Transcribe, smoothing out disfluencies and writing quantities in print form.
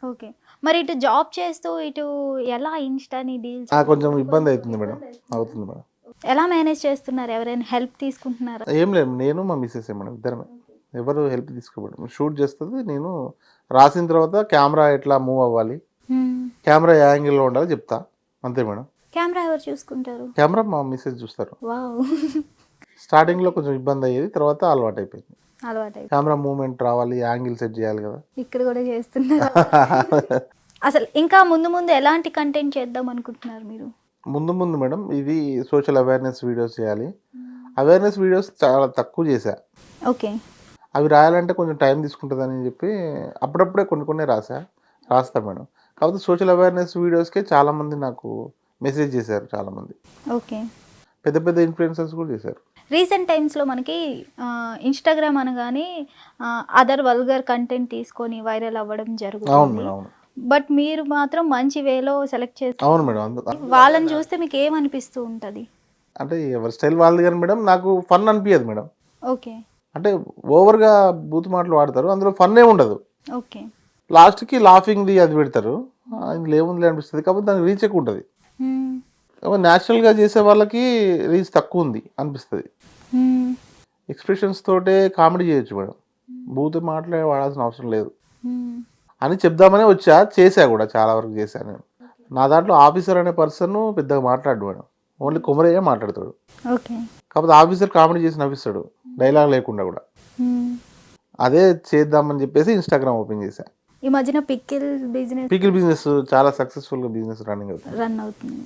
Okay. మరి ఇటు job చేస్తూ ఇటు ఎలా ఇన్‌స్టాని డీల్ కొంచెం ఇబ్బంది అవుతుంది మేడం. అవుతుంది మేడం. ఎలా మేనేజ్ చేస్తున్నారు? ఎవరైనా హెల్ప్ తీసుకుంటున్నారా? ఏం లేదు. నేను మా మిసెసే మేడం ఇద్దరమే. ఎవరు హెల్ప్ తీసుకోబడం. షూట్ చేస్తది. నేను రాసిన తర్వాత కెమెరా ఎట్లా మూవ్ అవ్వాలి, హ్మ్. కెమెరా ఏ యాంగిల్‌లో ఉండాలో చెప్తా. అంతే మేడం. కెమెరా ఎవరు చూసుకుంటారు? కెమెరా మా మిసెస్ చూస్తారు. వావ్! స్టార్టింగ్‌లో కొంచెం ఇబ్బంది అయ్యేది. తర్వాత అలవాటయిపోయింది. అలవాటైపోయింది. కెమెరా మూవ్‌మెంట్ రావాలి, యాంగిల్ సెట్ చేయాలి కదా! ఇక్కడ కూడా చేస్తున్నారు. అసలు ఇంకా ముందు ముందు ఎలాంటి కంటెంట్ చేద్దాం అనుకుంటున్నారు మీరు? ముందు ముందు మేడం ఇది సోషల్ అవేర్‌నెస్ వీడియోస్ చేయాలి. అవేర్‌నెస్ వీడియోస్ చాలా తక్కువ చేశా. ఓకే. అవి రాయాలంటే కొంచెం టైం తీసుకుంటుందని చెప్పి అప్పుడప్పుడే కొన్ని రాస్తా మేడం. కాకపోతే సోషల్ అవేర్‌నెస్ వీడియోస్‌కే చాలామంది నాకు మెసేజ్ చేశారు చాలామంది. ఓకే. పెద్ద పెద్ద ఇన్‌ఫ్లుయెన్సర్స్ కూడా చేశారు. రీసెంట్ టైమ్స్‌లో మనకి ఇన్‌స్టాగ్రామ్ అనగానే అదర్ వల్గర్ కంటెంట్ తీసుకొని వైరల్ అవ్వడం అవును జరుగుతుంది. మేడం. అవును. బట్ మీరు మాత్రం మంచి వేలో సెలెక్ట్ చేసి అవును మేడం. వాళ్ళని చూస్తే మీకు ఏమనిపిస్తూ ఉంటది? అంటే ఎవరి స్టైల్ వాళ్ళది కానీ మేడం నాకు ఫన్ అనిపియదు మేడం. ఓకే. అంటే ఓవర్‌గా బూతు మాటలు వాడతారు. అందులో ఫన్ ఏమి ఉండదు. ఓకే. లాస్ట్‌కి లాఫింగ్‌ది అది పెడతారు. ఇందులో ఏముందిలే అనిపిస్తది. కాకపోతే దానికి రీచ్ ఎక్కువ ఉంటది. హ్మ్. కాకపోతే నేచురల్‌గా చేసే వాళ్ళకి రీచ్ తక్కువ ఉంది అనిపిస్తది. హ్మ్. ఎక్స్‌ప్రెషన్స్ తోటే కామెడీ చేయొచ్చు మేడం. బూతు మాటలే వాడాల్సిన అవసరం లేదు హ్మ్. అని చెప్దామనే వచ్చా. చేశా కూడా చాలా వరకు చేశా నేను. నా దాంట్లో ఆఫీసర్ అనే పర్సన్ పెద్దగా మాట్లాడు మేడం. ఓన్లీ కుమరయ్యే మాట్లాడతాడు. ఓకే. కాకపోతే ఆఫీసర్ కామెడీ చేసి నవ్విస్తాడు. డైలాగ్ లేకుండా కూడా. హ్మ్. అదే చేద్దామని చెప్పేసి ఇన్‌స్టాగ్రామ్ ఓపెన్ చేశా. ఈ మధ్యన పికిల్ బిజినెస్ పీకిల్ బిజినెస్ చాలా సక్సెస్‌ఫుల్‌గా బిజినెస్ రన్నింగ్ అవుతుంది. రన్ అవుతుంది.